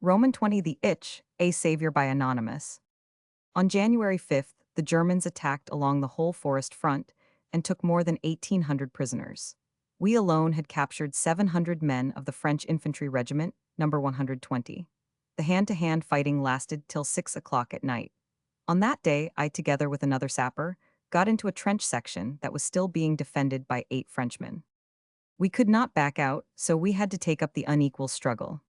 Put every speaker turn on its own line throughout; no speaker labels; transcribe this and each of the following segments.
Roman 20 The Itch, A Savior by Anonymous. On January 5th, the Germans attacked along the whole forest front and took more than 1,800 prisoners. We alone had captured 700 men of the French infantry regiment, number 120. The hand-to-hand fighting lasted till 6 o'clock at night. On that day, I, together with another sapper, got into a trench section that was still being defended by 8 Frenchmen. We could not back out, so we had to take up the unequal struggle.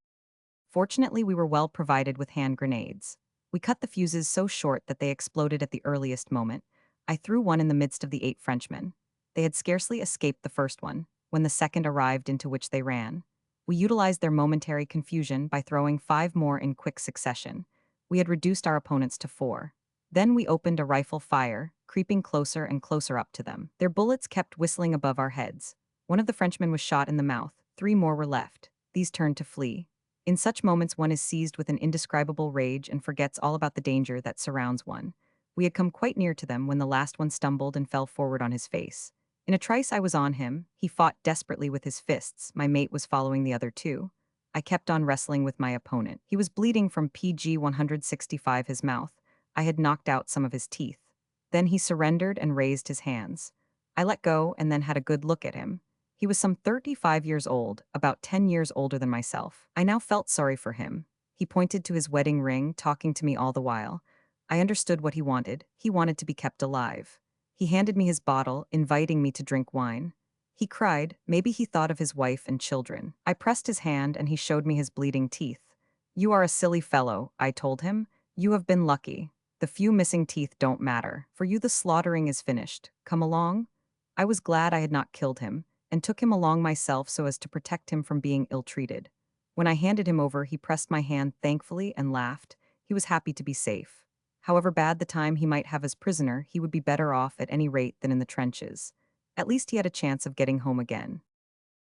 Fortunately, we were well provided with hand grenades. We cut the fuses so short that they exploded at the earliest moment. I threw one in the midst of the 8 Frenchmen. They had scarcely escaped the first one, when the second arrived, into which they ran. We utilized their momentary confusion by throwing 5 more in quick succession. We had reduced our opponents to 4. Then we opened a rifle fire, creeping closer and closer up to them. Their bullets kept whistling above our heads. One of the Frenchmen was shot in the mouth. 3 more were left. These turned to flee. In such moments one is seized with an indescribable rage and forgets all about the danger that surrounds one. We had come quite near to them when the last one stumbled and fell forward on his face. In a trice I was on him. He fought desperately with his fists. My mate was following the other 2. I kept on wrestling with my opponent. He was bleeding from PG 165 his mouth. I had knocked out some of his teeth. Then he surrendered and raised his hands. I let go and then had a good look at him. He was some 35 years old, about 10 years older than myself. I now felt sorry for him. He pointed to his wedding ring, talking to me all the while. I understood what he wanted. He wanted to be kept alive. He handed me his bottle, inviting me to drink wine. He cried. Maybe he thought of his wife and children. I pressed his hand and he showed me his bleeding teeth. "You are a silly fellow," I told him. "You have been lucky. The few missing teeth don't matter. For you the slaughtering is finished. Come along." I was glad I had not killed him, and took him along myself so as to protect him from being ill-treated. When I handed him over, he pressed my hand thankfully and laughed. He was happy to be safe. However bad the time he might have as prisoner, he would be better off at any rate than in the trenches. At least he had a chance of getting home again.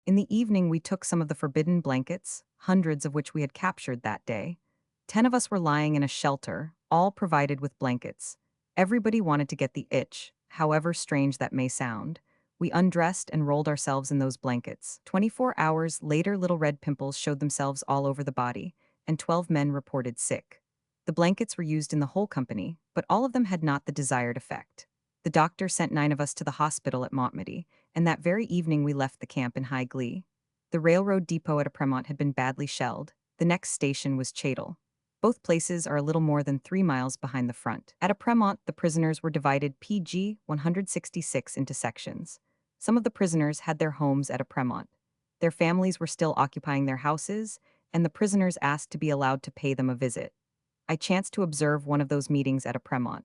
In the evening we took some of the forbidden blankets, hundreds of which we had captured that day. 10 of us were lying in a shelter, all provided with blankets. Everybody wanted to get the itch, however strange that may sound. We undressed and rolled ourselves in those blankets. 24 hours later, little red pimples showed themselves all over the body, and 12 men reported sick. The blankets were used in the whole company, but all of them had not the desired effect. The doctor sent 9 of us to the hospital at Montmedy, and that very evening we left the camp in high glee. The railroad depot at Apremont had been badly shelled. The next station was Chatel. Both places are a little more than 3 miles behind the front. At Apremont, the prisoners were divided PG 166 into sections. Some of the prisoners had their homes at Apremont. Their families were still occupying their houses, and the prisoners asked to be allowed to pay them a visit. I chanced to observe one of those meetings at Apremont.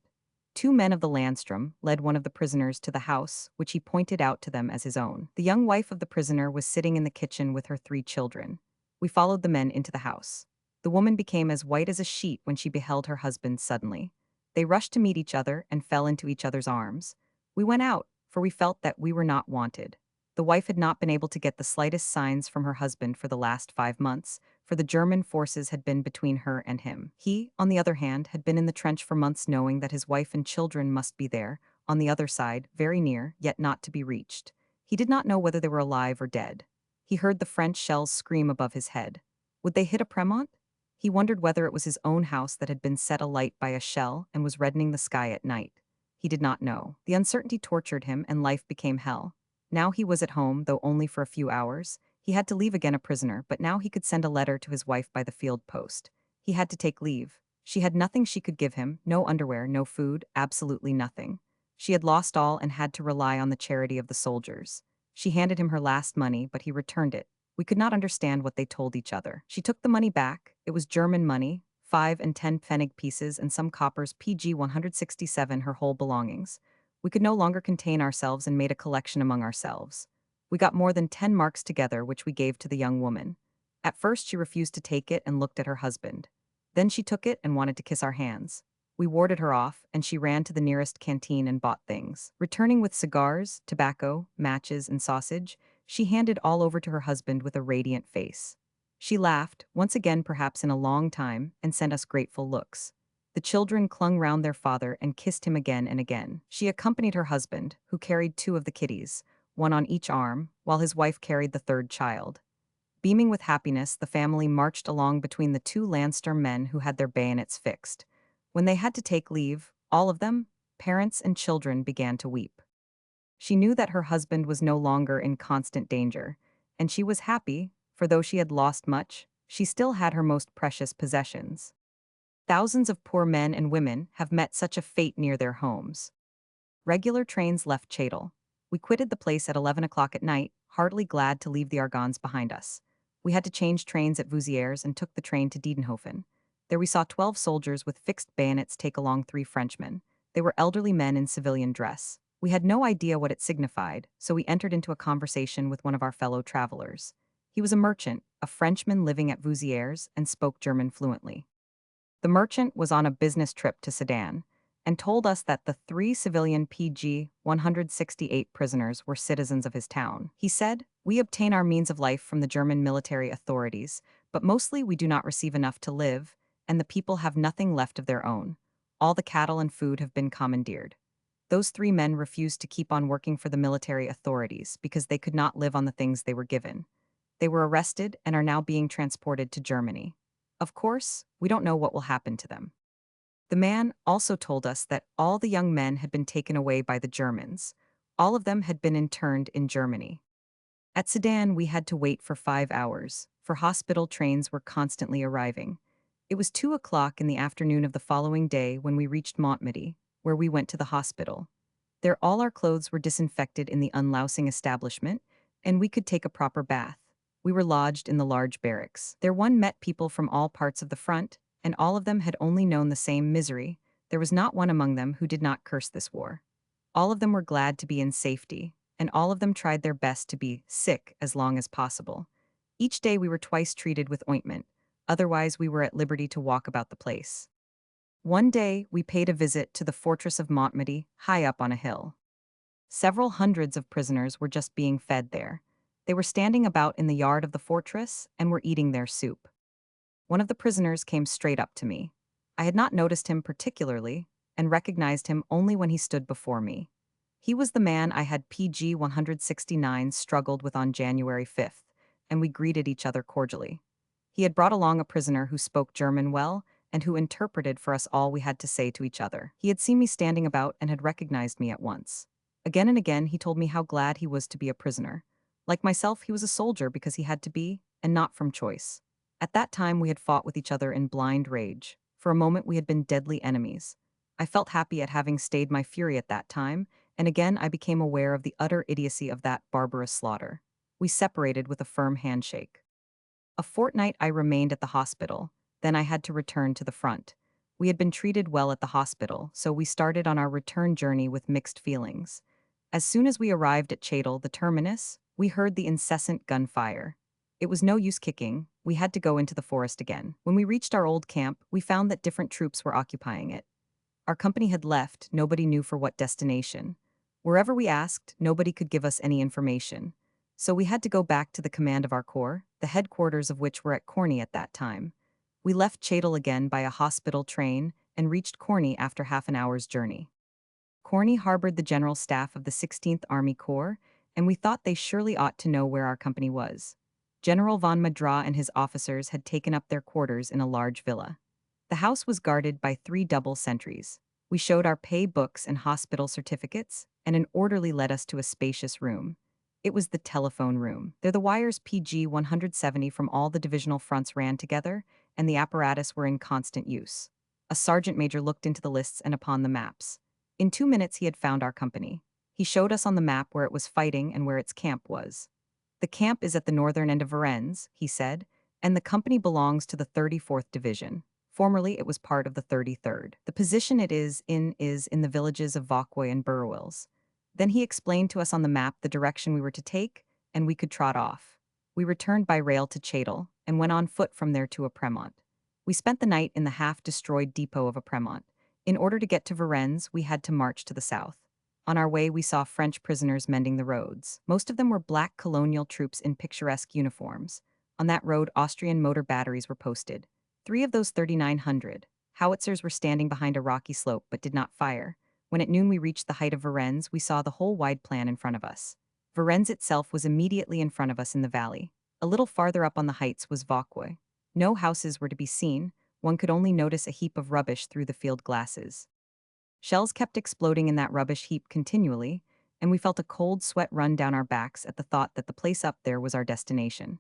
2 men of the Landstrom led one of the prisoners to the house, which he pointed out to them as his own. The young wife of the prisoner was sitting in the kitchen with her 3 children. We followed the men into the house. The woman became as white as a sheet when she beheld her husband suddenly. They rushed to meet each other and fell into each other's arms. We went out, for we felt that we were not wanted. The wife had not been able to get the slightest signs from her husband for the last 5 months, for the German forces had been between her and him. He, on the other hand, had been in the trench for months knowing that his wife and children must be there, on the other side, very near, yet not to be reached. He did not know whether they were alive or dead. He heard the French shells scream above his head. Would they hit Apremont? He wondered whether it was his own house that had been set alight by a shell and was reddening the sky at night. He did not know. The uncertainty tortured him and life became hell. Now he was at home, though only for a few hours. He had to leave again a prisoner, but now he could send a letter to his wife by the field post. He had to take leave. She had nothing she could give him, no underwear, no food, absolutely nothing. She had lost all and had to rely on the charity of the soldiers. She handed him her last money, but he returned it. We could not understand what they told each other. She took the money back. It was German money, 5 and 10 pfennig pieces and some coppers, PG 167, her whole belongings. We could no longer contain ourselves and made a collection among ourselves. We got more than 10 marks together, which we gave to the young woman. At first she refused to take it and looked at her husband. Then she took it and wanted to kiss our hands. We warded her off, and she ran to the nearest canteen and bought things. Returning with cigars, tobacco, matches, and sausage, she handed all over to her husband with a radiant face. She laughed, once again perhaps in a long time, and sent us grateful looks. The children clung round their father and kissed him again and again. She accompanied her husband, who carried 2 of the kiddies, one on each arm, while his wife carried the 3rd child. Beaming with happiness, the family marched along between the two Landsturm men who had their bayonets fixed. When they had to take leave, all of them, parents and children, began to weep. She knew that her husband was no longer in constant danger, and she was happy, for though she had lost much, she still had her most precious possessions. Thousands of poor men and women have met such a fate near their homes. Regular trains left Chatel. We quitted the place at 11 o'clock at night, heartily glad to leave the Argonnes behind us. We had to change trains at Vouziers and took the train to Diedenhofen. There we saw 12 soldiers with fixed bayonets take along 3 Frenchmen. They were elderly men in civilian dress. We had no idea what it signified, so we entered into a conversation with one of our fellow travelers. He was a merchant, a Frenchman living at Vouziers, and spoke German fluently. The merchant was on a business trip to Sedan and told us that the 3 civilian PG 168 prisoners were citizens of his town. He said, "We obtain our means of life from the German military authorities, but mostly we do not receive enough to live, and the people have nothing left of their own. All the cattle and food have been commandeered." Those 3 men refused to keep on working for the military authorities because they could not live on the things they were given. They were arrested and are now being transported to Germany. Of course, we don't know what will happen to them. The man also told us that all the young men had been taken away by the Germans. All of them had been interned in Germany. At Sedan, we had to wait for 5 hours, for hospital trains were constantly arriving. It was 2 o'clock in the afternoon of the following day when we reached Montmedy, where we went to the hospital. There all our clothes were disinfected in the unlousing establishment, and we could take a proper bath. We were lodged in the large barracks. There one met people from all parts of the front, and all of them had only known the same misery. There was not one among them who did not curse this war. All of them were glad to be in safety, and all of them tried their best to be sick as long as possible. Each day we were twice treated with ointment, otherwise we were at liberty to walk about the place. One day we paid a visit to the fortress of Montmedy, high up on a hill. Several hundreds of prisoners were just being fed there. They were standing about in the yard of the fortress and were eating their soup. One of the prisoners came straight up to me. I had not noticed him particularly, and recognized him only when he stood before me. He was the man I had PG 169 struggled with on January 5th, and we greeted each other cordially. He had brought along a prisoner who spoke German well, and who interpreted for us all we had to say to each other. He had seen me standing about and had recognized me at once. Again and again he told me how glad he was to be a prisoner. Like myself, he was a soldier because he had to be, and not from choice. At that time we had fought with each other in blind rage. For a moment we had been deadly enemies. I felt happy at having stayed my fury at that time, and again I became aware of the utter idiocy of that barbarous slaughter. We separated with a firm handshake. A fortnight I remained at the hospital, then I had to return to the front. We had been treated well at the hospital, so we started on our return journey with mixed feelings. As soon as we arrived at Chatel, the terminus, we heard the incessant gunfire. It was no use kicking, we had to go into the forest again. When we reached our old camp, we found that different troops were occupying it. Our company had left, nobody knew for what destination. Wherever we asked, nobody could give us any information. So we had to go back to the command of our corps, the headquarters of which were at Corny at that time. We left Chatel again by a hospital train and reached Corny after half an hour's journey. Corny harbored the general staff of the 16th Army Corps, and we thought they surely ought to know where our company was. General von Madra and his officers had taken up their quarters in a large villa. The house was guarded by 3 double sentries. We showed our pay books and hospital certificates, and an orderly led us to a spacious room. It was the telephone room. There the wires PG 170 from all the divisional fronts ran together, and the apparatus were in constant use. A sergeant major looked into the lists and upon the maps. In 2 minutes he had found our company. He showed us on the map where it was fighting and where its camp was. "The camp is at the northern end of Varennes," he said, "and the company belongs to the 34th Division. Formerly it was part of the 33rd. The position it is in the villages of Vauquois and Burwills." Then he explained to us on the map the direction we were to take, and we could trot off. We returned by rail to Chatel, and went on foot from there to Apremont. We spent the night in the half-destroyed depot of Apremont. In order to get to Varennes, we had to march to the south. On our way, we saw French prisoners mending the roads. Most of them were black colonial troops in picturesque uniforms. On that road, Austrian motor batteries were posted. 3 of those 3,900 howitzers were standing behind a rocky slope but did not fire. When at noon we reached the height of Varennes, we saw the whole wide plan in front of us. Varennes itself was immediately in front of us in the valley. A little farther up on the heights was Vauquois. No houses were to be seen, one could only notice a heap of rubbish through the field glasses. Shells kept exploding in that rubbish heap continually, and we felt a cold sweat run down our backs at the thought that the place up there was our destination.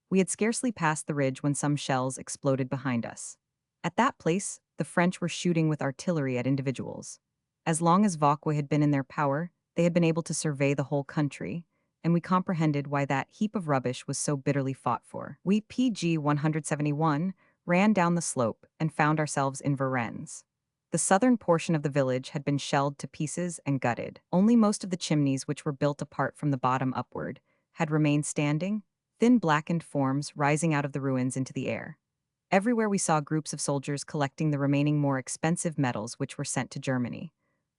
We had scarcely passed the ridge when some shells exploded behind us. At that place, the French were shooting with artillery at individuals. As long as Vauquois had been in their power, they had been able to survey the whole country, and we comprehended why that heap of rubbish was so bitterly fought for. We PG 171 ran down the slope and found ourselves in Varennes. The southern portion of the village had been shelled to pieces and gutted. Only most of the chimneys, which were built apart from the bottom upward, had remained standing, thin blackened forms rising out of the ruins into the air. Everywhere we saw groups of soldiers collecting the remaining more expensive metals which were sent to Germany.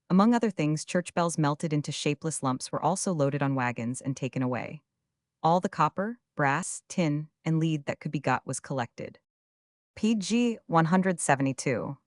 Among other things, church bells melted into shapeless lumps were also loaded on wagons and taken away. All the copper, brass, tin, and lead that could be got was collected. PG 172.